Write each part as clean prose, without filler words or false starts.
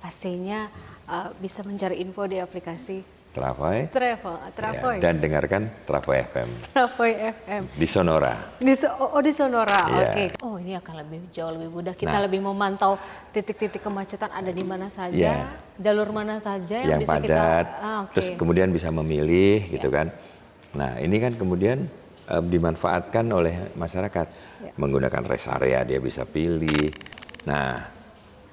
pastinya bisa mencari info di aplikasi Travoy. Travoy. Ya, dan dengarkan Travoy FM. Travoy FM. Di Sonora. Di Sonora, Iya. oke. Oh, ini akan jauh lebih mudah. Kita lebih memantau titik-titik kemacetan ada di mana saja, jalur mana saja yang bisa padat, kita. terus kemudian bisa memilih gitu kan. Nah ini kan kemudian dimanfaatkan oleh masyarakat menggunakan rest area, dia bisa pilih. Nah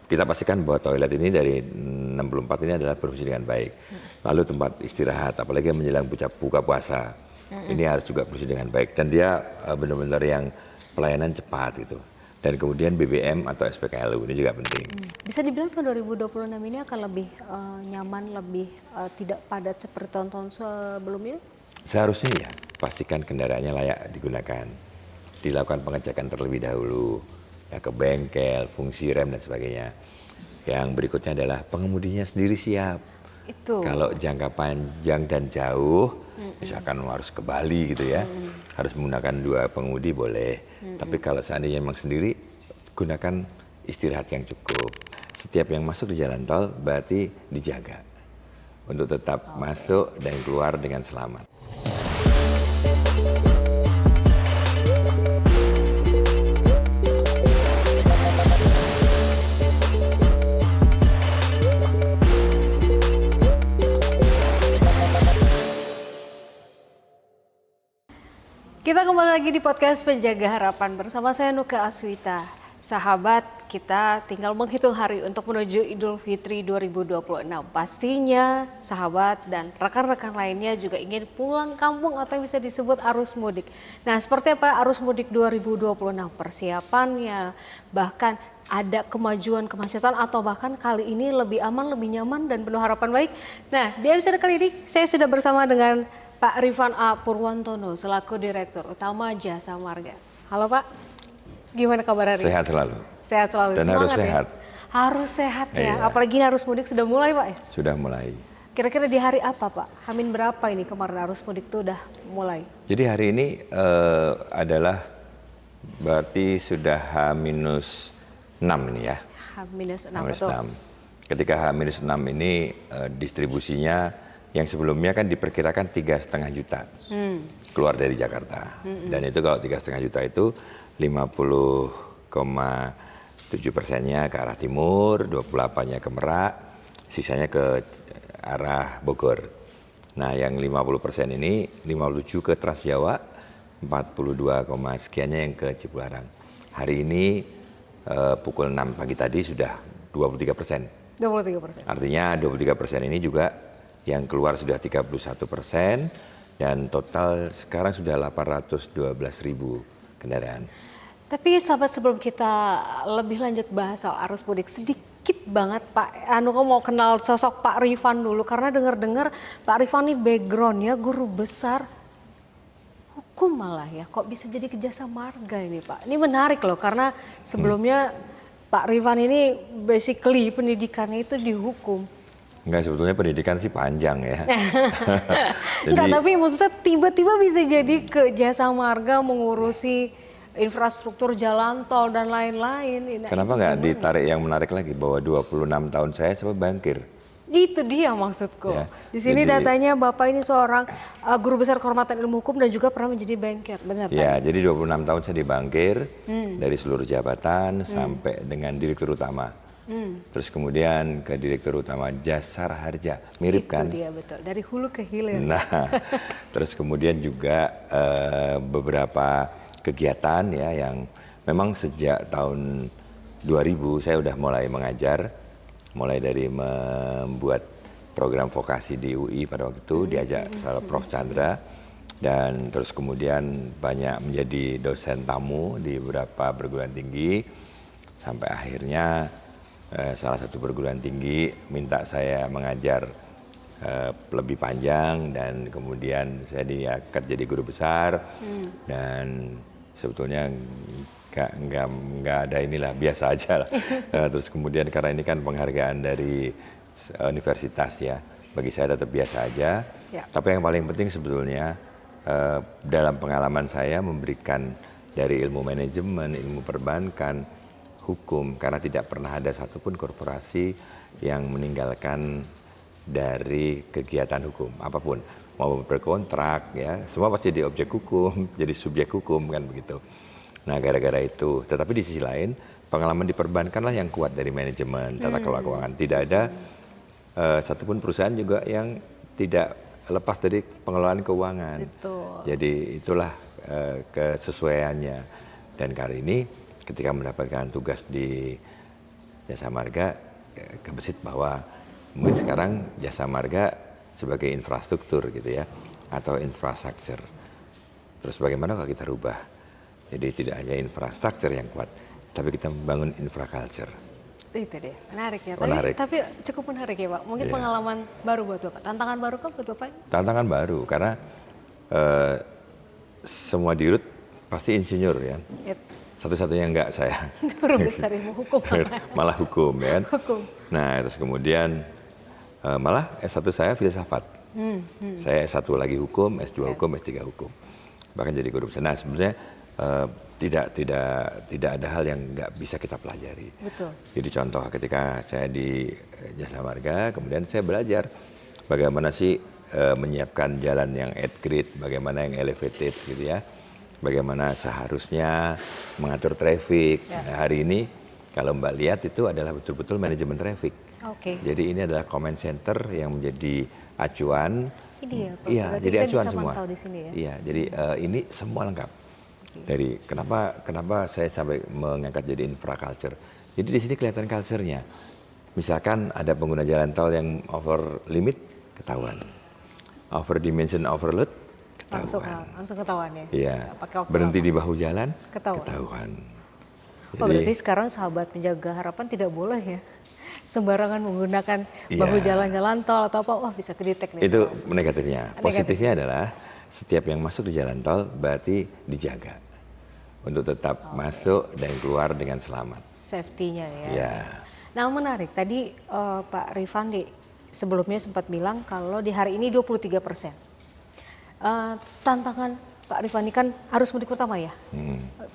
kita pastikan bahwa toilet ini dari 64 ini adalah berfungsi dengan baik. Lalu tempat istirahat, apalagi menjelang buka puasa, ini harus juga berfungsi dengan baik. Dan dia benar-benar yang pelayanan cepat gitu. Dan kemudian BBM atau SPKLU ini juga penting. Bisa dibilang tahun 2026 ini akan lebih nyaman, lebih tidak padat seperti tahun-tahun sebelumnya? Seharusnya ya, pastikan kendaraannya layak digunakan. Dilakukan pengecekan terlebih dahulu. Ya, ke bengkel, fungsi rem dan sebagainya. Yang berikutnya adalah pengemudinya sendiri siap. Itu. Kalau jangka panjang dan jauh, misalkan harus ke Bali gitu ya, harus menggunakan 2 pengemudi boleh. Tapi kalau seandainya memang sendiri, gunakan istirahat yang cukup. Setiap yang masuk di jalan tol berarti dijaga untuk tetap masuk dan keluar dengan selamat. Kita kembali lagi di podcast Penjaga Harapan bersama saya Nuka Aswita. Sahabat, kita tinggal menghitung hari untuk menuju Idul Fitri 2026. Pastinya sahabat dan rekan-rekan lainnya juga ingin pulang kampung atau yang bisa disebut arus mudik. Nah, seperti apa arus mudik 2026 persiapannya, bahkan ada kemajuan kemacetan atau bahkan kali ini lebih aman, lebih nyaman dan penuh harapan baik. Nah, di episode kali ini saya sudah bersama dengan Pak Rifan A. Purwantono selaku Direktur Utama Jasa Marga. Halo Pak, gimana kabar hari ini? Sehat selalu. Sehat selalu. Dan semangat harus sehat. Ya? Harus sehat ya, Iya. apalagi ini arus mudik sudah mulai Pak ya? Sudah mulai. Kira-kira di hari apa Pak? Hamin berapa ini kemarin arus mudik itu udah mulai? Jadi hari ini adalah berarti sudah H-6 ini ya. H-6 H-6. betul. Ketika H-6 ini distribusinya yang sebelumnya kan diperkirakan 3,5 juta keluar dari Jakarta. Dan itu kalau 3,5 juta itu 50,7%-nya ke arah timur, 28-nya ke Merak, sisanya ke arah Bogor. Nah yang 50% ini 57 ke Transjawa, 42, sekiannya yang ke Cipularang. Hari ini pukul 6 pagi tadi sudah 23%. 23%. Artinya 23% ini juga yang keluar sudah 31% dan total sekarang sudah 812.000 kendaraan. Tapi sahabat sebelum kita lebih lanjut bahas soal arus mudik sedikit banget Pak, kok mau kenal sosok Pak Rifan dulu karena dengar-dengar Pak Rifan ini backgroundnya guru besar hukum malah ya, kok bisa jadi ke Jasa Marga ini Pak? Ini menarik loh karena sebelumnya Pak Rifan ini basically pendidikannya itu di hukum. Enggak, sebetulnya pendidikan sih panjang ya. Enggak, tapi maksudnya tiba-tiba bisa jadi ke Jasa Marga mengurusi infrastruktur jalan tol dan lain-lain. Kenapa nggak ditarik yang menarik lagi bahwa 26 tahun saya sempat bankir? Itu dia maksudku. Ya, di sini jadi, datanya Bapak ini seorang guru besar kehormatan ilmu hukum dan juga pernah menjadi banker, benar ya, Pak? jadi 26 tahun saya di bankir dari seluruh jabatan sampai dengan direktur utama. Terus kemudian ke direktur utama Jasara Harja, mirip Itu kan? dia betul, dari hulu ke hilir. Nah, terus kemudian juga beberapa kegiatan ya yang memang sejak tahun 2000 saya udah mulai mengajar, mulai dari membuat program vokasi di UI pada waktu itu diajak sama Prof. Chandra, dan terus kemudian banyak menjadi dosen tamu di beberapa perguruan tinggi sampai akhirnya salah satu perguruan tinggi minta saya mengajar lebih panjang dan kemudian saya diangkat jadi guru besar dan sebetulnya nggak ada inilah, biasa aja lah. Terus kemudian karena ini kan penghargaan dari universitas ya, bagi saya tetap biasa aja. Ya. Tapi yang paling penting sebetulnya dalam pengalaman saya memberikan dari ilmu manajemen, ilmu perbankan, hukum karena tidak pernah ada satupun korporasi yang meninggalkan dari kegiatan hukum apapun, mau berkontrak ya, semua pasti jadi objek hukum, jadi subjek hukum kan begitu. Nah gara-gara itu, tetapi di sisi lain pengalaman di perbankan lah yang kuat dari manajemen tata kelola keuangan. Tidak ada satupun perusahaan juga yang tidak lepas dari pengelolaan keuangan. Betul. Jadi itulah kesesuaiannya. Dan kali ini ketika mendapatkan tugas di Jasa Marga, kebesit bahwa mungkin sekarang Jasa Marga sebagai infrastruktur gitu ya, atau infrastruktur. Terus bagaimana kalau kita rubah? Jadi tidak hanya infrastruktur yang kuat, tapi kita membangun infraculture. Itu dia, menarik ya. Menarik. Tapi cukup menarik ya Pak. Mungkin pengalaman baru buat Bapak, tantangan baru kan buat Bapak? Tantangan baru, karena semua dirut pasti insinyur ya. Yep. Satu-satunya enggak saya. Guru besar ilmu hukum. Malah hukum ya. Hukum. Nah terus kemudian malah S1 saya filsafat. Saya S1 lagi hukum, S2 hukum, S3 hukum. Bahkan jadi guru besar. Nah sebenarnya tidak ada hal yang nggak bisa kita pelajari. Betul. Jadi contoh ketika saya di Jasa Marga, kemudian saya belajar bagaimana sih menyiapkan jalan yang at grade, bagaimana yang elevated gitu ya, bagaimana seharusnya mengatur traffic. Nah, hari ini kalau Mbak lihat itu adalah betul-betul manajemen traffic. Oke. Jadi ini adalah command center yang menjadi acuan. Ini ya, Pak. Iya, Berarti jadi kita acuan bisa semua. mantau di sini ya? Iya, jadi ini semua lengkap. Dari kenapa saya sampai mengangkat jadi infraculture. Jadi di sini kelihatan culture-nya. Misalkan ada pengguna jalan tol yang over limit, ketahuan. Over dimension overload, ketahuan. Langsung ketahuan ya? Iya. Pakai waktu Berhenti lama. di bahu jalan, Ketahuan. Jadi, Oh, berarti sekarang sahabat penjaga harapan tidak boleh ya sembarangan menggunakan bahu Iya. jalan-jalan tol atau apa, wah bisa kedetek nih. itu negatifnya. Positifnya adalah setiap yang masuk di jalan tol berarti dijaga untuk tetap masuk dan keluar dengan selamat. Safety-nya ya. Ya. Nah menarik, tadi Pak Rifandi sebelumnya sempat bilang kalau di hari ini 23%. Tantangan Pak Rifandi kan harus mudik pertama ya?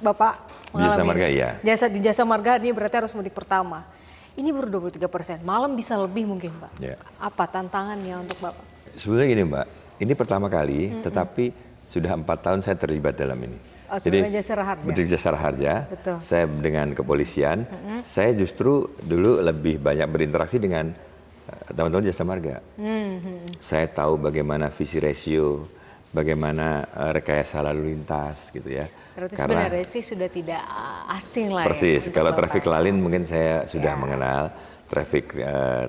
Bapak Di Jasa mengalami Marga, ini. iya. Di Jasa Marga ini berarti harus mudik pertama. Ini baru 23%, malam bisa lebih mungkin Pak. Ya. Apa tantangannya untuk Bapak? Sebenarnya gini Mbak, ini pertama kali, tetapi sudah 4 tahun saya terlibat dalam ini. Oh, sebelumnya Jasara Harja. Betul, Jasara Harja. Betul. Saya dengan kepolisian, saya justru dulu lebih banyak berinteraksi dengan teman-teman Jasa Marga. Saya tahu bagaimana visi ratio, bagaimana rekayasa lalu lintas gitu ya. Berarti sebenarnya sih sudah tidak asing lah persis, ya. kalau traffic lalin mungkin saya sudah mengenal traffic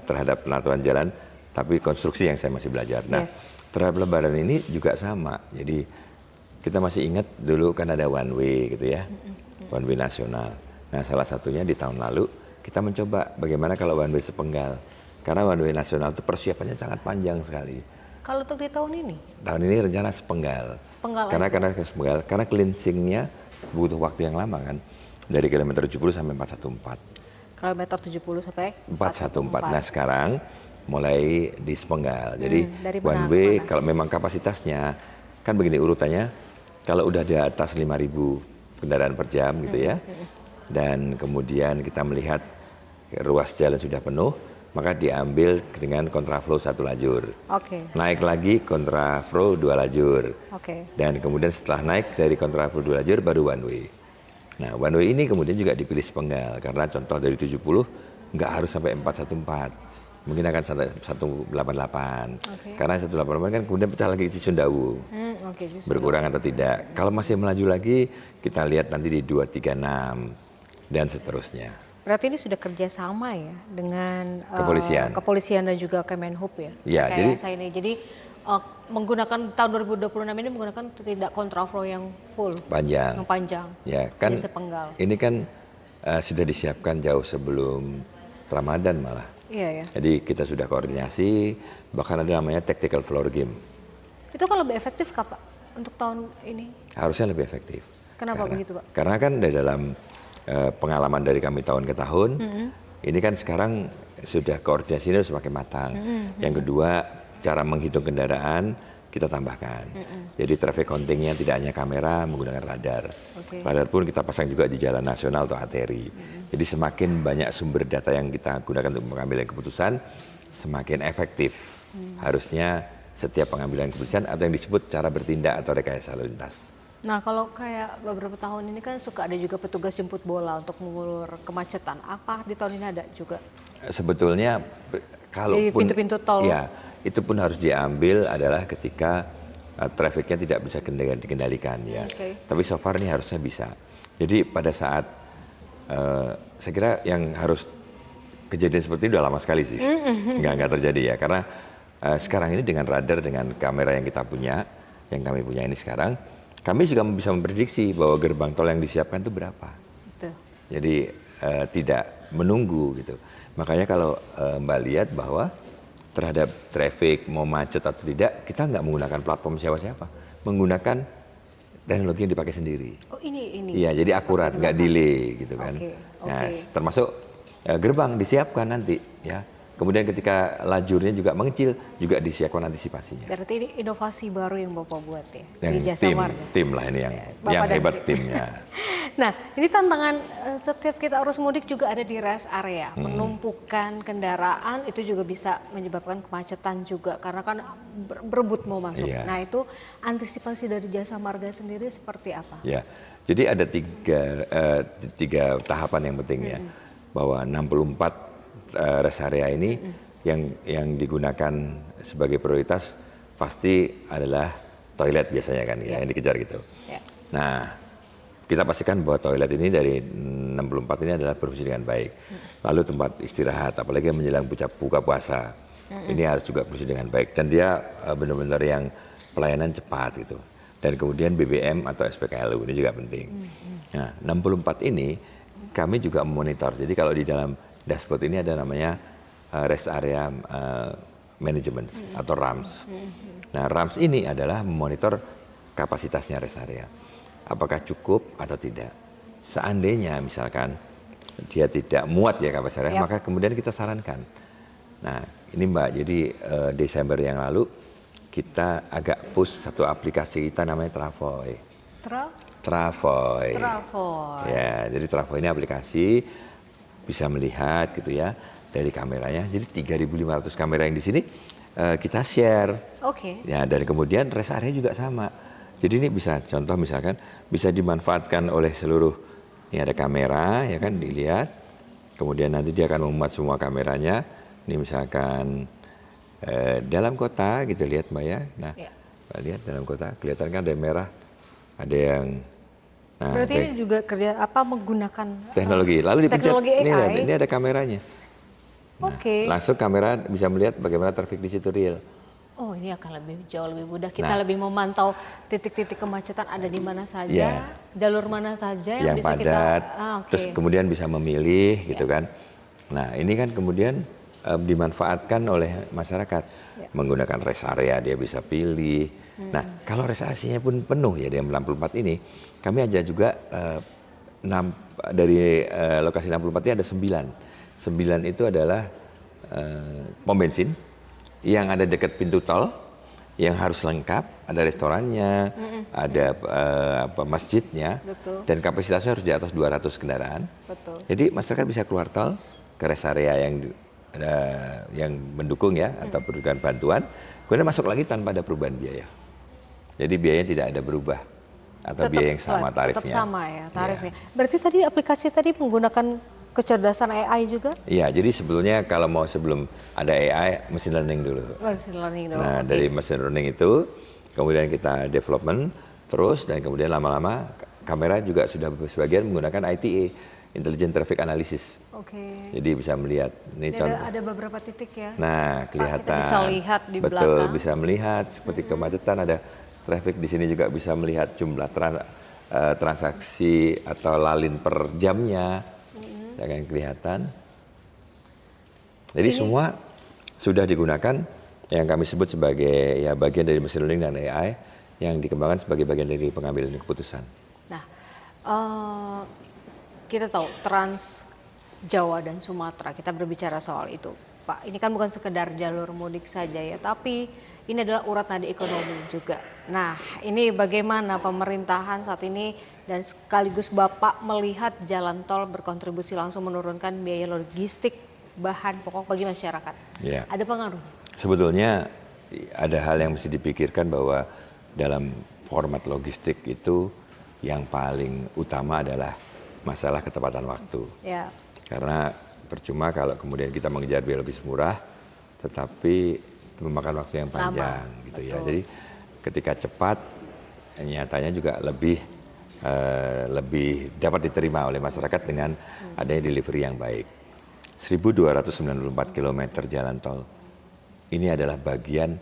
terhadap penatuan jalan, tapi konstruksi yang saya masih belajar. Nah, terhadap lebaran ini juga sama. Jadi kita masih ingat dulu kan ada one way gitu ya, one way nasional. Nah salah satunya di tahun lalu kita mencoba bagaimana kalau one way sepenggal. Karena one way nasional itu persiapannya sangat panjang sekali. Kalau untuk di tahun ini? Tahun ini rencana sepenggal. Sepenggal Karena cleansingnya butuh waktu yang lama kan. Dari kilometer 70 sampai 414. Kilometer 70 sampai 414. Nah sekarang mulai di sepenggal. Jadi dari one mana way ke mana? kalau memang kapasitasnya kan begini urutannya. Kalau udah di atas 5.000 kendaraan per jam gitu ya. Dan kemudian kita melihat ruas jalan sudah penuh, maka diambil dengan kontraflow 1 lajur. Oke. Naik lagi kontraflow 2 lajur. Oke. Dan kemudian setelah naik dari kontraflow 2 lajur baru one way. Nah one way ini kemudian juga dipilih sepenggal. Karena contoh dari 70 nggak harus sampai 414. Mungkin akan sampai 188. Karena 188 kan kemudian pecah lagi di Sundawu. Berkurang atau tidak. Kalau masih melaju lagi kita lihat nanti di 236 dan seterusnya. Berarti ini sudah kerjasama ya dengan kepolisian dan juga Kemenhub ya? Ya, jadi menggunakan tahun 2026 ini menggunakan tidak kontraflow yang full, yang panjang, ya kan sepenggal. Ini kan sudah disiapkan jauh sebelum Ramadan malah. Iya ya. Jadi kita sudah koordinasi, bahkan ada namanya tactical floor game. Itu kan lebih efektif Kak Pak untuk tahun ini? Harusnya lebih efektif. Kenapa begitu Pak? Karena kan di dalam pengalaman dari kami tahun ke tahun, ini kan sekarang sudah koordinasinya semakin matang. Yang kedua, cara menghitung kendaraan kita tambahkan. Jadi traffic countingnya tidak hanya kamera, menggunakan radar. Radar pun kita pasang juga di jalan nasional atau arteri. Jadi semakin banyak sumber data yang kita gunakan untuk mengambil keputusan, semakin efektif harusnya setiap pengambilan keputusan atau yang disebut cara bertindak atau rekayasa lalu lintas. Nah, kalau kayak beberapa tahun ini kan suka ada juga petugas jemput bola untuk mengulur kemacetan. Apa di tahun ini ada juga? Sebetulnya kalau Di pintu-pintu tol. Ya, itu pun harus diambil adalah ketika trafficnya tidak bisa dikendalikan ya. Tapi so far ini harusnya bisa. Jadi pada saat saya kira yang harus kejadian seperti itu udah lama sekali sih, nggak terjadi ya. Karena sekarang ini dengan radar, dengan kamera yang kita punya, yang kami punya ini sekarang, kami juga bisa memprediksi bahwa gerbang tol yang disiapkan itu berapa. Betul. Jadi tidak menunggu gitu. Makanya kalau Mbak lihat bahwa terhadap traffic mau macet atau tidak, kita nggak menggunakan platform siapa-siapa, menggunakan teknologi yang dipakai sendiri. Oh ini. Iya, jadi akurat, nggak delay gitu kan. Nah, termasuk gerbang disiapkan nanti ya. Kemudian ketika lajurnya juga mengecil, juga disiapkan antisipasinya. Berarti ini inovasi baru yang Bapak buat ya? Yang di Jasa Marga. tim lah ini yang hebat timnya. Nah, ini tantangan setiap kita arus mudik juga ada di rest area. Penumpukan kendaraan itu juga bisa menyebabkan kemacetan juga karena kan berebut mau masuk. Iya. Nah, itu antisipasi dari Jasa Marga sendiri seperti apa? Ya, jadi ada tiga tahapan yang penting ya. Bahwa 64 rest area ini yang digunakan sebagai prioritas pasti adalah toilet biasanya kan ya, yang dikejar gitu. Nah, kita pastikan bahwa toilet ini dari 64 ini adalah berfungsi dengan baik. Lalu tempat istirahat, apalagi menjelang buka puasa, ini harus juga berfungsi dengan baik. Dan dia benar-benar yang pelayanan cepat gitu. Dan kemudian BBM atau SPKLU ini juga penting. Nah, 64 ini kami juga memonitor. Jadi kalau di dalam dashboard ini ada namanya rest area management atau RAMS. Nah, RAMS ini adalah memonitor kapasitasnya rest area. Apakah cukup atau tidak. Seandainya misalkan dia tidak muat ya kapasitasnya, maka kemudian kita sarankan. Nah, ini Mbak, jadi Desember yang lalu kita agak push satu aplikasi kita namanya Travoy. Travoy. Ya, jadi Travoy ini aplikasi bisa melihat gitu ya dari kameranya. Jadi 3.500 kamera yang di sini kita share. Ya, dan kemudian rest area juga sama. Jadi ini bisa contoh misalkan bisa dimanfaatkan oleh seluruh, ini ada kamera ya kan dilihat. Kemudian nanti dia akan memuat semua kameranya. Ini misalkan dalam kota gitu lihat Mbak ya. Nah, Mbak lihat dalam kota kelihatan kan ada yang merah, ada yang berarti ini juga kerja menggunakan teknologi. Lalu dipencet, AI. ini ada kameranya. Nah, langsung kamera bisa melihat bagaimana traffic di situ real. Oh, ini akan jauh lebih mudah. Kita lebih memantau titik-titik kemacetan ada di mana saja, jalur mana saja yang bisa padat, kita terus kemudian bisa memilih gitu kan. Nah, ini kan kemudian dimanfaatkan oleh masyarakat menggunakan rest area, dia bisa pilih. Nah, kalau rest area pun penuh ya di 64 ini, kami aja juga dari lokasi 64 ini ada 9. 9 itu adalah pom bensin yang ada dekat pintu tol, yang harus lengkap, ada restorannya, ada masjidnya, dan kapasitasnya harus di atas 200 kendaraan. Jadi masyarakat bisa keluar tol ke rest area yang mendukung ya atau berikan bantuan, kemudian masuk lagi tanpa ada perubahan biaya. Jadi biayanya tidak ada berubah atau biaya yang sama tarifnya. Tetap sama ya tarifnya. Berarti tadi aplikasi tadi menggunakan kecerdasan AI juga? Iya, jadi sebetulnya kalau mau sebelum ada AI, machine learning dulu. Nah, dari machine learning itu, kemudian kita development terus, dan kemudian lama-lama kamera juga sudah sebagian menggunakan ITA, Intelligent Traffic Analysis. Jadi bisa melihat, ini contoh. Ada beberapa titik ya? Nah, kelihatan. Kita bisa lihat di belakang. Betul, bisa melihat seperti kemacetan, ada traffic di sini juga bisa melihat jumlah transaksi atau lalin per jamnya. Akan kelihatan. Jadi semua sudah digunakan yang kami sebut sebagai ya bagian dari machine learning dan AI yang dikembangkan sebagai bagian dari pengambilan keputusan. Nah, kita tahu Trans Jawa dan Sumatera, kita berbicara soal itu. Pak, ini kan bukan sekedar jalur mudik saja ya, tapi ini adalah urat nadi ekonomi juga. Nah, ini bagaimana pemerintahan saat ini dan sekaligus Bapak melihat jalan tol berkontribusi langsung menurunkan biaya logistik bahan pokok bagi masyarakat. Ya. Ada pengaruh? Sebetulnya ada hal yang mesti dipikirkan bahwa dalam format logistik itu yang paling utama adalah masalah ketepatan waktu. Ya. Karena percuma kalau kemudian kita mengejar biologis murah, tetapi memakan waktu yang panjang, gitu ya. Jadi ketika cepat, nyatanya juga lebih dapat diterima oleh masyarakat dengan adanya delivery yang baik. 1.294 km jalan tol ini adalah bagian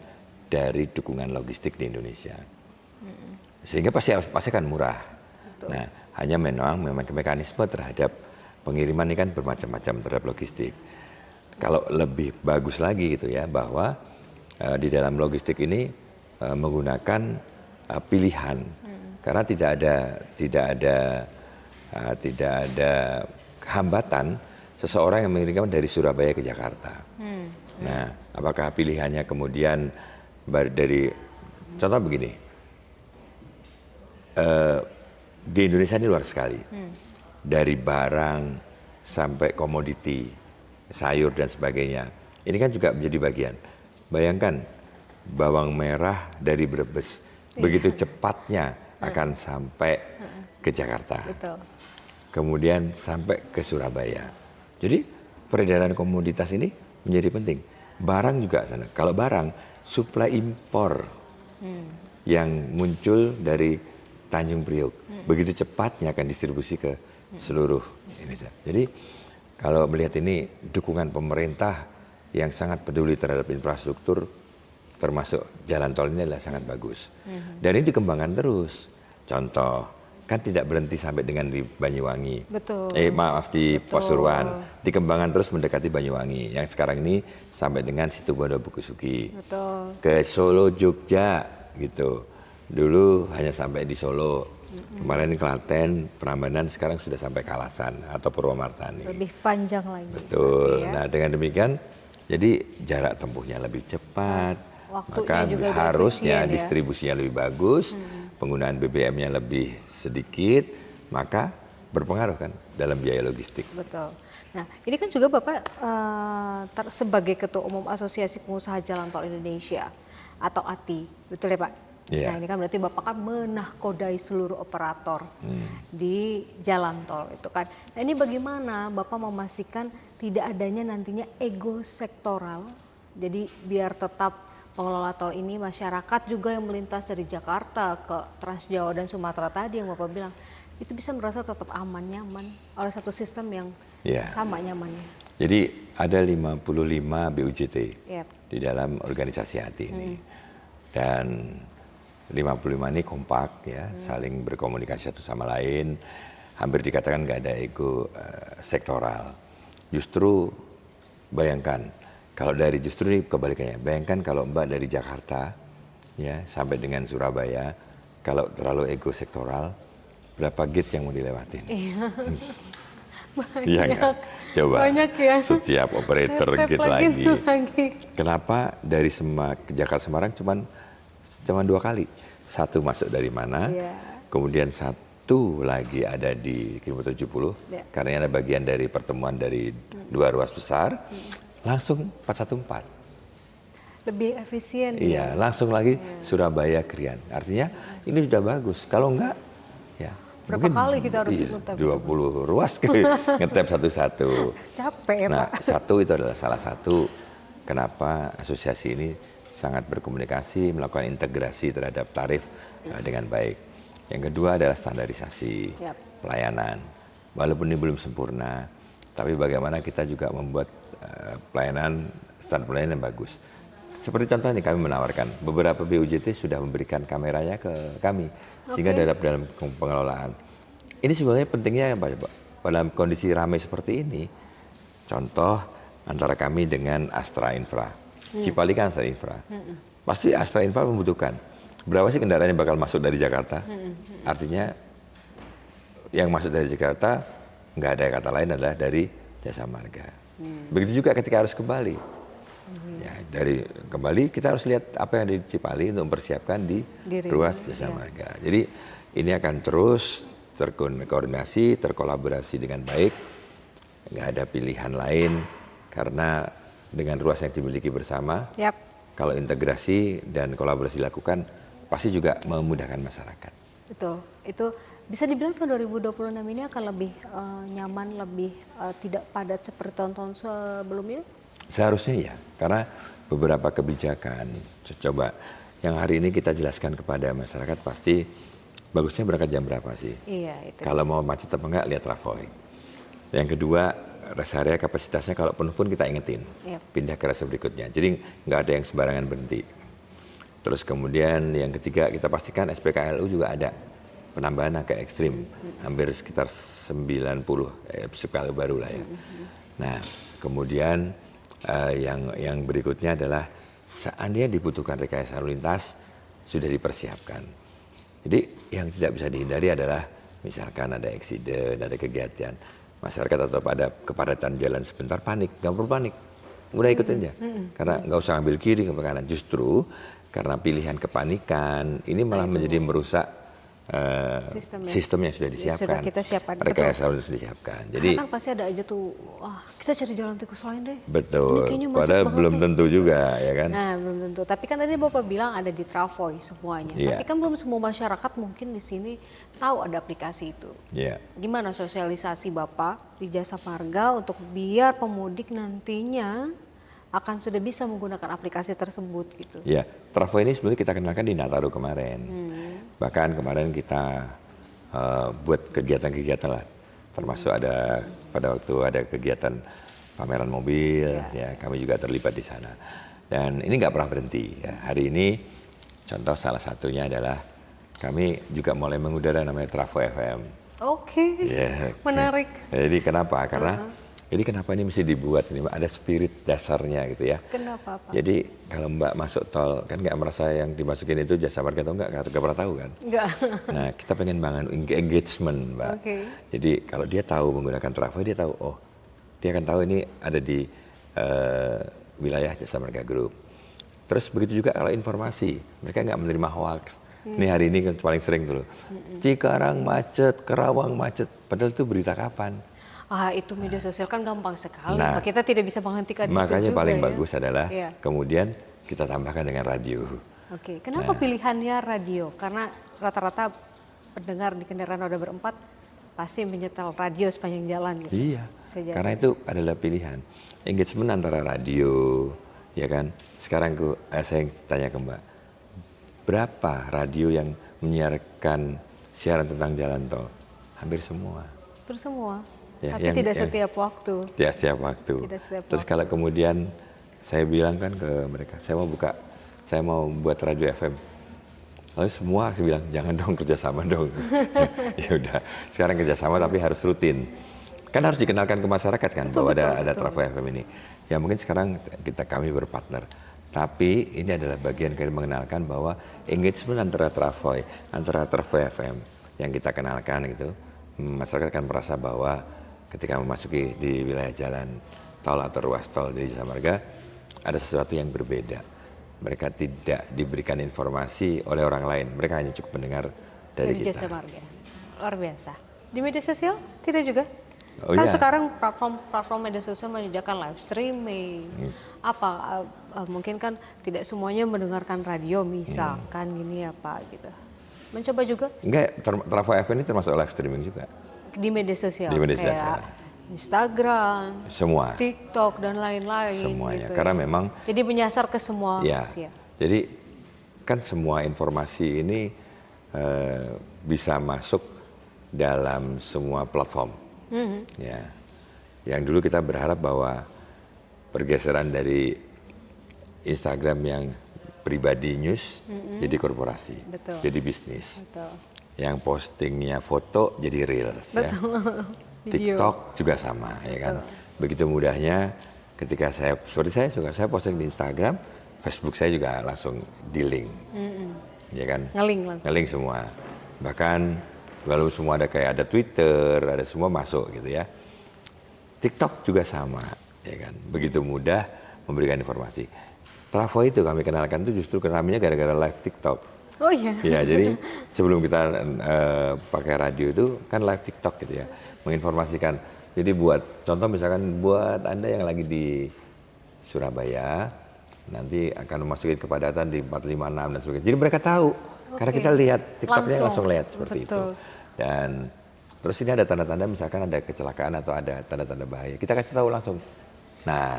dari dukungan logistik di Indonesia, sehingga pasti akan murah. Betul. Nah, hanya memang mekanisme terhadap pengiriman ini kan bermacam-macam terhadap logistik. Kalau lebih bagus lagi gitu ya, bahwa di dalam logistik ini menggunakan pilihan, karena tidak ada hambatan seseorang yang mengirimkan dari Surabaya ke Jakarta. Nah, apakah pilihannya kemudian dari contoh begini, di Indonesia ini luar sekali, dari barang sampai komoditi, sayur dan sebagainya. Ini kan juga menjadi bagian. Bayangkan bawang merah dari Brebes begitu cepatnya akan sampai ke Jakarta. Betul. Kemudian sampai ke Surabaya. Jadi peredaran komoditas ini menjadi penting. Barang juga sana. Kalau barang, suplai impor yang muncul dari Tanjung Priok begitu cepatnya akan distribusi ke seluruh Indonesia. Jadi kalau melihat ini dukungan pemerintah yang sangat peduli terhadap infrastruktur, termasuk jalan tol ini adalah sangat bagus. Dan ini dikembangkan terus. Contoh, kan tidak berhenti sampai dengan di Banyuwangi. Betul. Di Pasuruan. Dikembangkan terus mendekati Banyuwangi. Yang sekarang ini sampai dengan Situbondo Bukusuki. Betul. Ke Solo, Jogja gitu. Dulu hanya sampai di Solo. Kemarin Klaten, Prambanan, sekarang sudah sampai Kalasan atau Purwomartani. Lebih panjang lagi. Betul. Ya. Nah, dengan demikian jadi jarak tempuhnya lebih cepat, waktunya maka juga harusnya efisien, ya. distribusinya lebih bagus, penggunaan BBM-nya lebih sedikit, maka berpengaruh kan dalam biaya logistik. Betul. Nah, ini kan juga Bapak sebagai Ketua Umum Asosiasi Pengusaha Jalan Tol Indonesia atau ATI, betul ya Pak? Yeah. Nah, ini kan berarti Bapak kan menahkodai seluruh operator di jalan tol itu kan. Nah, ini bagaimana Bapak memastikan tidak adanya nantinya ego sektoral, jadi biar tetap pengelola tol ini masyarakat juga yang melintas dari Jakarta ke Trans Jawa dan Sumatera tadi yang Bapak bilang, itu bisa merasa tetap aman, nyaman oleh satu sistem yang sama nyamannya. Jadi ada 55 BUJT Yep. di dalam organisasi ATI ini. Dan 55 ini kompak ya, saling berkomunikasi satu sama lain. Hampir dikatakan nggak ada ego sektoral. Justru bayangkan, kalau dari justru ini kebalikannya. Bayangkan kalau Mbak dari Jakarta ya sampai dengan Surabaya, kalau terlalu ego sektoral, berapa gate yang mau dilewatin? Iya nggak? Coba ya. setiap operator gate lagi. Kenapa dari ke Jakarta Semarang cuma 2 kali? Satu masuk dari mana? Kemudian satu lagi ada di kilometer 70, karena ada bagian dari pertemuan dari 2 ruas besar. Langsung 414. Lebih efisien. Iya, langsung lagi Surabaya Krian. Artinya ini sudah bagus. Kalau enggak, ya berapa kali kita harus ngetep? 20 ruas ngetep satu-satu. Capek ya Nah, Pak. satu itu adalah salah satu kenapa asosiasi ini sangat berkomunikasi, melakukan integrasi terhadap tarif dengan baik. Yang kedua adalah standarisasi pelayanan. Walaupun ini belum sempurna, tapi bagaimana kita juga membuat standar pelayanan yang bagus. Seperti contoh ini kami menawarkan, beberapa BUJT sudah memberikan kameranya ke kami, sehingga dalam pengelolaan. Ini sebenarnya pentingnya apa ya Pak? Dalam kondisi ramai seperti ini, contoh antara kami dengan Astra Infra. Cipali kan Astra Infra. Pasti Astra Infra membutuhkan. Berapa sih kendaraan yang bakal masuk dari Jakarta? Artinya yang masuk dari Jakarta, nggak ada kata lain adalah dari Jasa Marga. Begitu juga ketika harus kembali. Ya, dari kembali kita harus lihat apa yang ada di Cipali untuk mempersiapkan di ruas jasa marga. Jadi ini akan terus terkoordinasi, terkolaborasi dengan baik. Nggak ada pilihan lain karena dengan ruas yang dimiliki bersama, kalau integrasi dan kolaborasi dilakukan pasti juga memudahkan masyarakat. Betul, itu bisa dibilang tahun 2026 ini akan lebih nyaman, lebih tidak padat seperti tahun-tahun sebelumnya? Seharusnya ya, karena beberapa kebijakan, coba yang hari ini kita jelaskan kepada masyarakat pasti bagusnya berangkat jam berapa sih? Iya, itu. Kalau mau macet apa enggak, lihat traffic. Yang kedua, rest area kapasitasnya kalau penuh pun kita ingetin, pindah ke rest berikutnya. Jadi nggak ada yang sembarangan berhenti. Terus kemudian yang ketiga, kita pastikan SPKLU juga ada penambahan agak ekstrim, hampir sekitar 90 SPKLU baru lah ya. Nah, kemudian yang berikutnya adalah seandainya dibutuhkan rekayasa lalu lintas sudah dipersiapkan. Jadi yang tidak bisa dihindari adalah misalkan ada eksiden, ada kegiatan masyarakat atau pada kepadatan jalan sebentar panik, nggak perlu panik, udah ikut aja, karena nggak usah ambil kiri ke kanan. Justru karena pilihan kepanikan ini malah menjadi merusak sistem yang sudah disiapkan. Sudah kita siapkan. Rekayasa lalu lintas disiapkan. Jadi kan pasti ada aja tuh, kita cari jalan tikus lain deh. Betul. Padahal belum tentu juga, ya kan? Nah, belum tentu. Tapi kan tadi Bapak bilang ada di Travoy semuanya. Tapi kan belum semua masyarakat mungkin di sini tahu ada aplikasi itu. Gimana sosialisasi Bapak di Jasa Marga untuk biar pemudik nantinya akan sudah bisa menggunakan aplikasi tersebut gitu? Ya, Travoy ini sebenarnya kita kenalkan di Nataru kemarin. Bahkan kemarin kita buat kegiatan-kegiatan lah, termasuk ada pada waktu ada kegiatan pameran mobil, ya kami juga terlibat di sana. Dan ini nggak pernah berhenti. Ya. Hari ini contoh salah satunya adalah kami juga mulai mengudara namanya Travoy FM. Menarik. Jadi kenapa? Karena jadi kenapa ini mesti dibuat? Ini ada spirit dasarnya gitu ya. Kenapa Pak? Jadi kalau Mbak masuk tol kan nggak merasa yang dimasukin itu jasa marga atau nggak pernah tahu kan? Nggak. Nah kita pengen bangun engagement Mbak. Jadi kalau dia tahu menggunakan Travoy dia tahu dia akan tahu ini ada di wilayah Jasa Marga Group. Terus begitu juga kalau informasi mereka nggak menerima hoax. Ini hari ini kan paling sering dulu. Cikarang macet, Kerawang macet. Padahal itu berita kapan? Itu media sosial kan gampang sekali. Kita tidak bisa menghentikan itu juga. Makanya paling bagus adalah kemudian kita tambahkan dengan radio. Kenapa pilihannya radio? Karena rata-rata pendengar di kendaraan roda berempat pasti menyetel radio sepanjang jalan. Gitu. Iya, karena itu adalah pilihan. Engagement antara radio, ya kan. Sekarang saya tanya ke Mbak, berapa radio yang menyiarkan siaran tentang jalan tol? Hampir semua. Hampir semua. Ya, tapi tidak setiap waktu. Tidak setiap waktu. Terus kalau kemudian saya bilang kan ke mereka, saya mau buat radio FM. Lalu semua saya bilang jangan dong, kerjasama dong. Ya udah, sekarang kerjasama tapi harus rutin. Kan harus dikenalkan ke masyarakat kan bahwa ada Travoy FM ini. Ya mungkin sekarang kami berpartner. Tapi ini adalah bagian kami mengenalkan bahwa engagement antara Travoy FM yang kita kenalkan gitu, masyarakat akan merasa bahwa ketika memasuki di wilayah jalan tol atau ruas tol di Jasa Marga ada sesuatu yang berbeda. Mereka tidak diberikan informasi oleh orang lain, mereka hanya cukup mendengar dari kita. Jasa Marga, luar biasa. Di media sosial tidak juga? Sekarang platform media sosial menyediakan live streaming. Mungkin kan tidak semuanya mendengarkan radio misalkan gini ya Pak gitu. Mencoba juga? Enggak, Travoy FM ini termasuk live streaming juga. Di media sosial? Di media sosial. Kayak Instagram, semua, TikTok dan lain-lain. Semuanya, gitu, karena memang. Jadi menyasar ke semua usia. Jadi kan semua informasi ini bisa masuk dalam semua platform. Ya, yang dulu kita berharap bahwa pergeseran dari Instagram yang pribadi news jadi korporasi, jadi bisnis. Yang postingnya foto jadi reels. Ya. TikTok juga sama, ya kan. Begitu mudahnya ketika seperti saya posting di Instagram, Facebook saya juga langsung di-link, ya kan. Nge-link semua. Bahkan lalu semua ada kayak ada Twitter, ada semua masuk gitu ya. TikTok juga sama. ya kan. Begitu mudah memberikan informasi. Travo itu kami kenalkan itu justru ramenya gara-gara live TikTok. Oh iya. Ya, jadi sebelum kita pakai radio itu kan live TikTok gitu ya, menginformasikan. Jadi buat contoh misalkan buat Anda yang lagi di Surabaya, nanti akan memasuki kepadatan di 456 dan sebagainya. Jadi mereka tahu, karena kita lihat TikToknya langsung lihat seperti itu. Dan terus ini ada tanda-tanda misalkan ada kecelakaan atau ada tanda-tanda bahaya, kita kasih tahu langsung. Nah,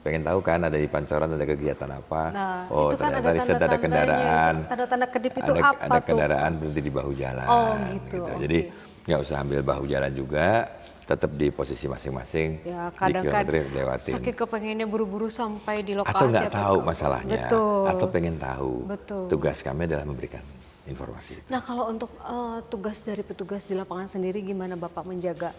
pengen tahu kan ada di Pancoran ada kegiatan apa? Nah, oh itu kan ternyata di sana ada kendaraan. Tanda-tanda kedip itu ada, apa ada tuh? kendaraan berhenti di bahu jalan. Oh gitu. Okay. Jadi nggak usah ambil bahu jalan juga, tetap di posisi masing-masing. Ya, kadang kan lewatin. saking kepengennya buru-buru sampai di lokasi. Atau nggak tahu masalahnya. Betul. Atau pengen tahu. Betul. Tugas kami adalah memberikan informasi itu. Nah kalau untuk tugas dari petugas di lapangan sendiri gimana Bapak menjaga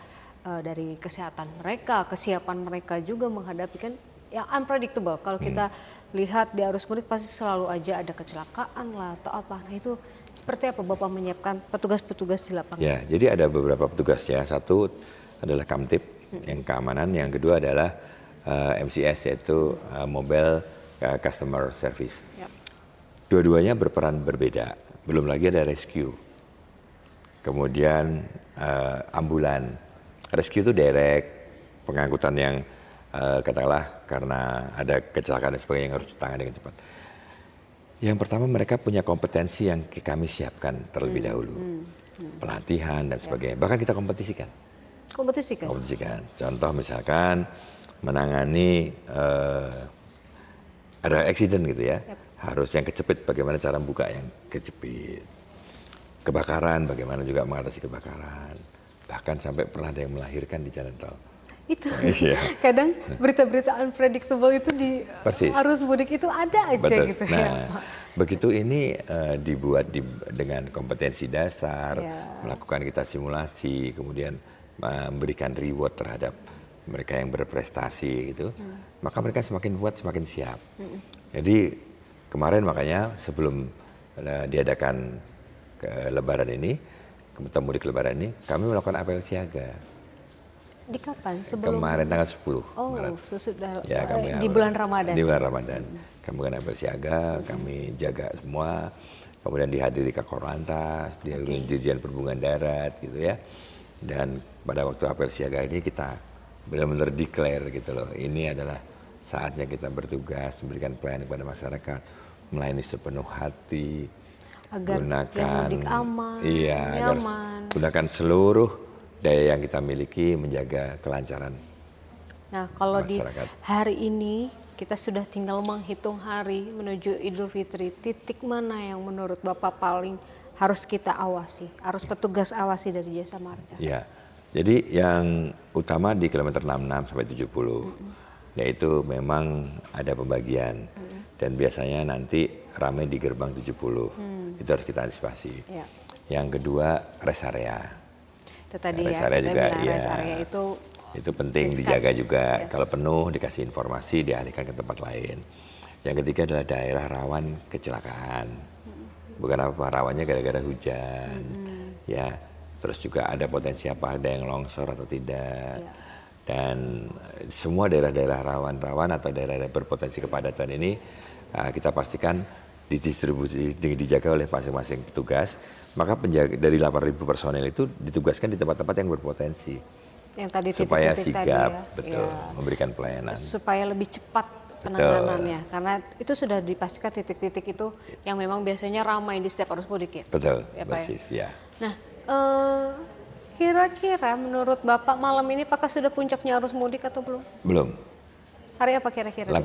dari kesehatan mereka, kesiapan mereka juga menghadapi kan yang unpredictable. Kalau kita lihat di arus mudik pasti selalu aja ada kecelakaan lah atau apa. Nah itu seperti apa Bapak menyiapkan petugas-petugas di lapangan? Ya, jadi ada beberapa petugas ya. Satu adalah Kamtib yang keamanan, yang kedua adalah MCS yaitu Mobile Customer Service. Ya. Dua-duanya berperan berbeda. Belum lagi ada rescue. Kemudian ambulan. Rescue itu derek pengangkutan yang katakanlah karena ada kecelakaan dan sebagainya yang harus ditangani dengan cepat. Yang pertama mereka punya kompetensi yang kami siapkan terlebih dahulu. Pelatihan dan sebagainya. Bahkan kita kompetisikan. Kompetisikan. Contoh misalkan menangani ada accident gitu ya. Yep. Harus yang kejepit bagaimana cara buka yang kejepit. Kebakaran bagaimana juga mengatasi kebakaran. Bahkan sampai pernah ada yang melahirkan di jalan tol. Itu kadang berita-berita unpredictable itu di arus mudik itu ada aja. Betul. Gitu. Nah, begitu ini dibuat dengan kompetensi dasar, melakukan kita simulasi, kemudian memberikan reward terhadap mereka yang berprestasi gitu, maka mereka semakin kuat, semakin siap. Jadi kemarin makanya sebelum diadakan Lebaran ini, mudik Lebaran ini, kami melakukan apel siaga. Di kapan? Sebelum kemarin tanggal 10 Maret. Sesudah ya, di bulan Ramadan. Di bulan Ramadan. Kami kan apel siaga, kami jaga semua. Kemudian dihadiri Kakor Lantas, dihadiri Dirjen Perhubungan Darat gitu ya. Dan pada waktu apel siaga ini kita benar-benar declare gitu loh. Ini adalah saatnya kita bertugas memberikan pelayanan kepada masyarakat, melayani sepenuh hati, agar gunakan mudik aman, nyaman. Gunakan seluruh daya yang kita miliki menjaga kelancaran. Nah, kalau masyarakat. Di hari ini kita sudah tinggal menghitung hari menuju Idul Fitri. Titik mana yang menurut Bapak paling harus kita awasi, harus petugas awasi dari Jasa Marga? Ya, jadi yang utama di kilometer 66 sampai 70, yaitu memang ada pembagian dan biasanya nanti ramai di gerbang 70, itu harus kita antisipasi. Ya. Yang kedua rest area. Itu tadi rest area juga, rest area itu penting dijaga juga. Kalau penuh dikasih informasi dialihkan ke tempat lain. Yang ketiga adalah daerah rawan kecelakaan. Bukan apa rawannya gara-gara hujan, ya. Terus juga ada potensi apa, ada yang longsor atau tidak. Ya. Dan semua daerah-daerah rawan atau daerah-daerah berpotensi kepadatan ini kita pastikan didistribusi, dijaga oleh masing-masing petugas. Maka penjaga dari 8.000 personel itu ditugaskan di tempat-tempat yang berpotensi. Yang tadi supaya sigap, tadi betul, memberikan pelayanan. Supaya lebih cepat penanganannya, karena itu sudah dipastikan titik-titik itu yang memang biasanya ramai di setiap arus mudik ya. Betul, ya, persis ya. Nah, kira-kira menurut Bapak malam ini apakah sudah puncaknya arus mudik atau belum? Belum. Hari apa kira-kira? 18.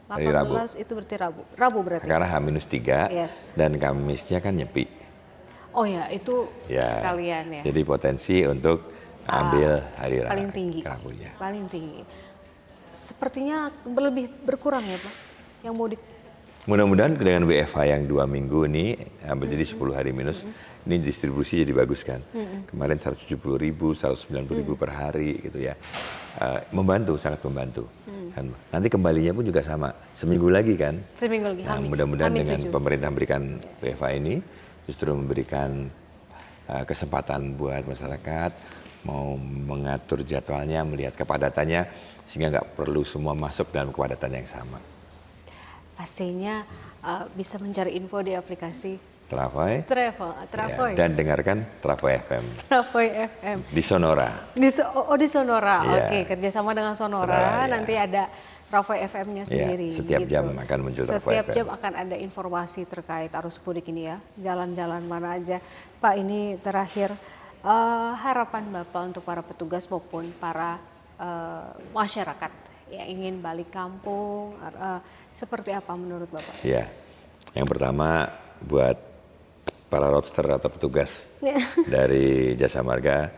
18 Rabu. Itu berarti Rabu. Rabu berarti. Karena H-3 dan Kamisnya kan nyepi. Oh ya, itu sekalian ya. Jadi potensi untuk ambil hari paling tinggi. Rabunya. Paling tinggi. Sepertinya lebih berkurang ya Pak, yang mudik. Mudah-mudahan dengan WFH yang 2 minggu ini menjadi 10 hari minus, ini distribusi jadi bagus kan. Kemarin 170.000, 190.000 per hari gitu ya. Membantu, sangat membantu. Nanti kembalinya pun juga sama, seminggu lagi kan. Seminggu lagi. Nah, mudah-mudahan dengan pemerintah memberikan WFH ini justru memberikan kesempatan buat masyarakat mau mengatur jadwalnya, melihat kepadatannya, sehingga nggak perlu semua masuk dalam kepadatan yang sama. Pastinya bisa mencari info di aplikasi Travoy. Travoy. Dan dengarkan Travoy FM. Travoy FM. Di Sonora. Di Sonora. Iya. Oke, kerjasama dengan Sonora. Sonora, nanti ada Travoy FM-nya sendiri. Setiap gitu. jam akan muncul Travoy Setiap FM. jam akan ada informasi terkait arus mudik ini ya. Jalan-jalan mana aja. Pak, ini terakhir harapan Bapak untuk para petugas maupun para masyarakat yang ingin balik kampung, seperti apa menurut Bapak? Ya, yang pertama buat para roadster atau petugas dari Jasa Marga,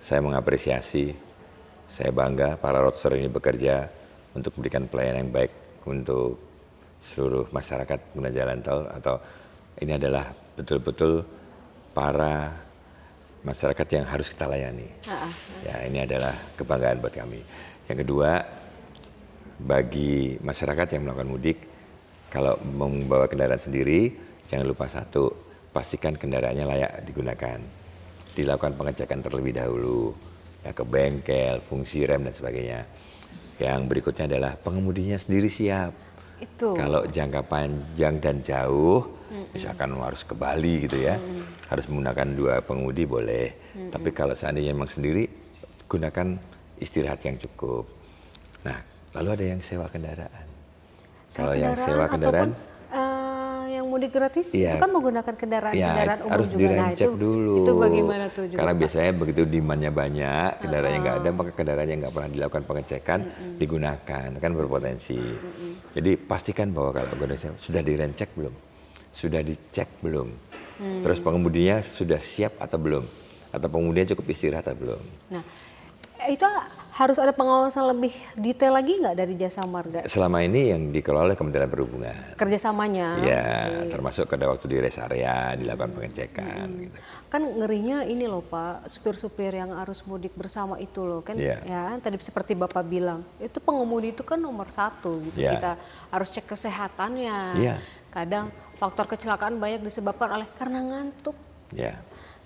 saya mengapresiasi, saya bangga para roadster ini bekerja untuk memberikan pelayanan yang baik untuk seluruh masyarakat pengguna jalan tol, atau ini adalah betul-betul para masyarakat yang harus kita layani. Ya, ini adalah kebanggaan buat kami. Yang kedua, bagi masyarakat yang melakukan mudik, kalau membawa kendaraan sendiri, jangan lupa satu, pastikan kendaraannya layak digunakan. Dilakukan pengecekan terlebih dahulu, ya, ke bengkel, fungsi rem dan sebagainya. Yang berikutnya adalah pengemudinya sendiri siap. Itu. Kalau jangka panjang dan jauh, misalkan harus ke Bali gitu ya, harus menggunakan 2 pengemudi boleh. Tapi kalau seandainya memang sendiri, gunakan istirahat yang cukup. Nah, lalu ada yang sewa kendaraan. Kalau yang sewa kendaraan, yang mudik gratis iya, itu kan menggunakan kendaraan umum harus juga. dirancek dulu. Itu bagaimana tuh juga? Karena biasanya begitu demandnya banyak, kendaraannya nggak ada, maka kendaraannya nggak pernah dilakukan pengecekan, digunakan, kan berpotensi. Jadi pastikan bahwa kalau kendaraan sudah dirancek belum, sudah dicek belum, terus pengemudinya sudah siap atau belum, atau pengemudinya cukup istirahat atau belum. Nah, itu harus ada pengawasan lebih detail lagi nggak dari Jasa Marga? Selama ini yang dikelola oleh Kementerian Perhubungan. Kerjasamanya? Ya, termasuk pada waktu di rest area dilakukan pengecekan. Gitu. Kan ngerinya ini loh Pak, supir-supir yang arus mudik bersama itu loh kan, ya tadi seperti Bapak bilang, itu pengemudi itu kan nomor 1 gitu. Kita harus cek kesehatannya. Kadang faktor kecelakaan banyak disebabkan oleh karena ngantuk.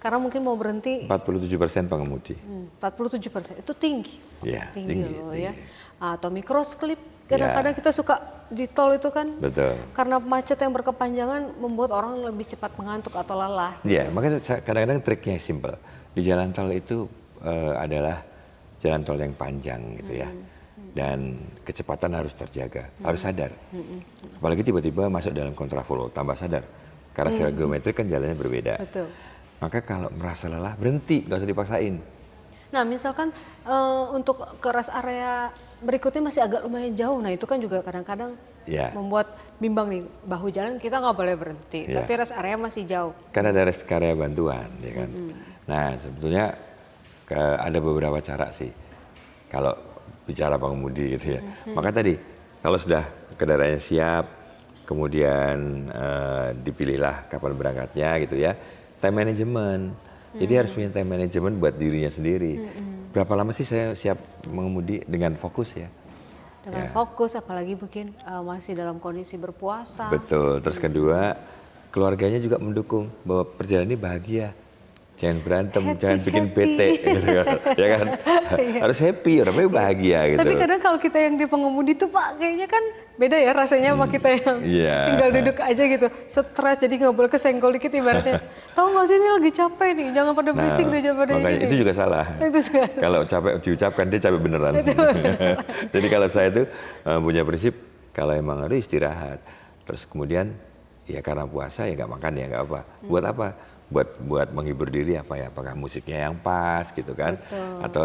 Karena mungkin mau berhenti. 47% pengemudi. 47%, itu tinggi. Tinggi loh ya. Atau microslip, kadang-kadang kita suka di tol itu kan. Betul. Karena macet yang berkepanjangan membuat orang lebih cepat mengantuk atau lelah. Iya, makanya kadang-kadang triknya simple. Di jalan tol itu adalah jalan tol yang panjang gitu ya. Dan kecepatan harus terjaga, harus sadar. Apalagi tiba-tiba masuk dalam kontraflow, tambah sadar. Karena secara geometrik kan jalannya berbeda. Betul. Maka kalau merasa lelah, berhenti, nggak usah dipaksain. Nah, misalkan untuk ke rest area berikutnya masih agak lumayan jauh. Nah, itu kan juga kadang-kadang membuat bimbang nih. Bahu jalan kita nggak boleh berhenti, tapi rest area masih jauh. Kan ada rest area bantuan, ya kan. Nah, sebetulnya ada beberapa cara sih. Kalau bicara pengemudi gitu ya. Maka tadi, kalau sudah kendaraannya siap, kemudian dipilihlah kapan berangkatnya gitu ya. Time management. Jadi harus punya time management buat dirinya sendiri. Berapa lama sih saya siap mengemudi dengan fokus ya? Dengan fokus, apalagi mungkin masih dalam kondisi berpuasa. Betul. Terus kedua, keluarganya juga mendukung bahwa perjalanan ini bahagia. Jangan berantem, jangan bikin bete, gitu kan. Ya kan? Harus happy, orangnya bahagia gitu. Tapi kadang kalau kita yang di pengemudi tuh Pak, kayaknya kan beda ya rasanya sama kita yang tinggal duduk aja gitu. Stres, jadi nggak boleh kesenggol dikit ibaratnya. Tahu nggak sih ini lagi capek nih, jangan pada berisik deh, jangan pada makanya ini. Itu juga salah. Kalau capek diucapkan, dia capek beneran. Jadi kalau saya tuh punya prinsip, kalau emang harus istirahat. Terus kemudian, ya karena puasa ya nggak makan ya nggak apa. Buat apa? Buat menghibur diri apa ya, apakah musiknya yang pas gitu kan. Betul. Atau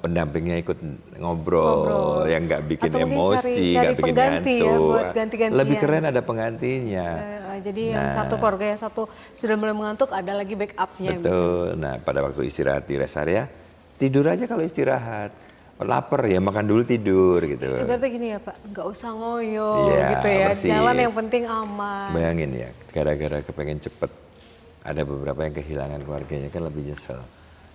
pendampingnya ikut ngobrol yang nggak bikin atau emosi, nggak bikin ngantuk. Ya, buat ganti-gantian. Lebih keren ada penggantinya. Jadi yang satu keluarga, yang satu sudah mulai mengantuk, ada lagi backupnya. Betul. Nah, pada waktu istirahat di rest area, tidur aja kalau istirahat. Lapar ya makan dulu tidur gitu. Ibaratnya gini ya Pak, nggak usah ngoyo gitu ya. Persis. Jalan yang penting aman. Bayangin ya, gara-gara kepengen cepet, ada beberapa yang kehilangan keluarganya kan lebih nyesel.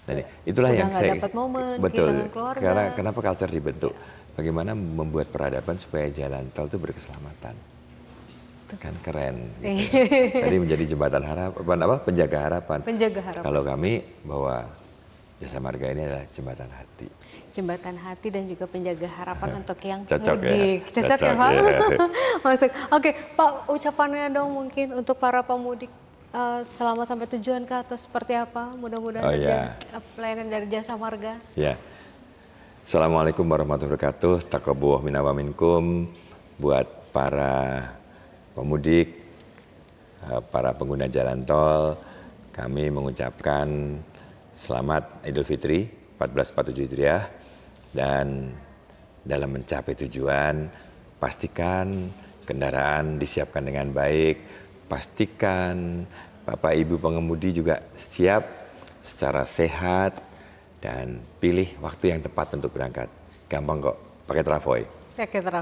Dan itulah udah yang saya dapat momen, betul. Keluarga. Karena kenapa culture dibentuk? Bagaimana membuat peradaban supaya jalan tol itu berkeselamatan. Kan keren. Gitu. Tadi menjadi jembatan harapan, penjaga harapan. Penjaga harapan. Kalau kami bahwa Jasa Marga ini adalah jembatan hati. Jembatan hati dan juga penjaga harapan untuk yang Cocok mudik. ya? Cocok ya, Cocok, Pak? ya. Masuk. Oke, Pak, ucapannya dong mungkin untuk para pemudik selama sampai tujuan Kak, atau seperti apa? Mudah-mudahan pelayanan dari Jasa Marga. Ya. Assalamualaikum warahmatullahi wabarakatuh. Taqabbulah minna wa minkum. Buat para pemudik, para pengguna jalan tol, kami mengucapkan selamat Idul Fitri 1447 Hijriah. Dan dalam mencapai tujuan, pastikan kendaraan disiapkan dengan baik, pastikan Bapak Ibu pengemudi juga siap secara sehat, dan pilih waktu yang tepat untuk berangkat. Gampang kok, pakai Travoy.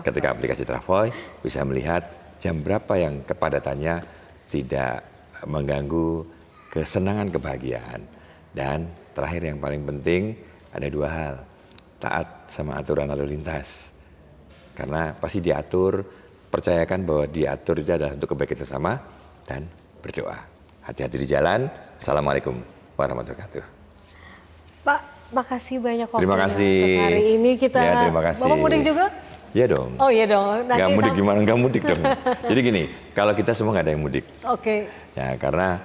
Ketika aplikasi Travoy bisa melihat jam berapa yang kepadatannya tidak mengganggu kesenangan, kebahagiaan. Dan terakhir yang paling penting ada dua hal. Taat sama aturan lalu lintas. Karena pasti diatur, percayakan bahwa diatur itu adalah untuk kebaikan bersama, dan berdoa. Hati-hati di jalan. Assalamualaikum warahmatullahi wabarakatuh. Pak, makasih banyak Terima kasih. Untuk hari ini kita. Ya, terima kasih. Bapak mudik juga? Iya dong. Oh iya dong. Nggak mudik gimana? Nggak mudik dong. Jadi gini, kalau kita semua nggak ada yang mudik. Oke. Ya, karena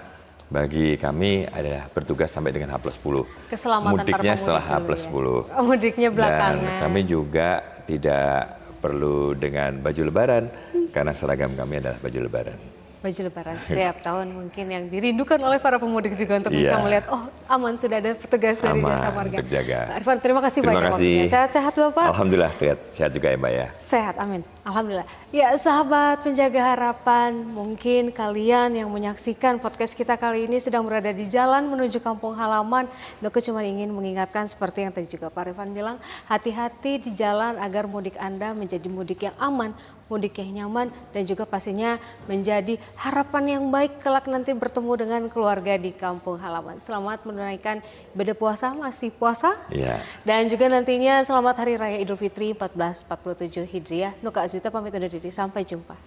bagi kami adalah bertugas sampai dengan H+10. Keselamatan mudiknya para setelah H+10. Ya. Mudiknya belakangan. Dan kami juga tidak perlu dengan baju lebaran, karena seragam kami adalah baju lebaran. Baju lebaran setiap tahun mungkin yang dirindukan oleh para pemudik juga untuk bisa melihat, oh aman, sudah ada petugas dari Jasa Marga. Untuk jaga. Pak Irfan, terima kasih banyak waktunya. Sehat-sehat Bapak? Alhamdulillah, sehat juga ya Mbak ya. Sehat, amin. Alhamdulillah. Ya sahabat penjaga harapan, mungkin kalian yang menyaksikan podcast kita kali ini sedang berada di jalan menuju kampung halaman. Aku cuma ingin mengingatkan seperti yang tadi juga Pak Irfan bilang, hati-hati di jalan agar mudik Anda menjadi mudik yang aman, mudik yang nyaman, dan juga pastinya menjadi harapan yang baik kelak nanti bertemu dengan keluarga di kampung halaman. Selamat menunaikan ibadah puasa, masih puasa. Iya. Dan juga nantinya selamat Hari Raya Idul Fitri 1447 Hijriah. Nuka Azwita pamit undur diri, sampai jumpa.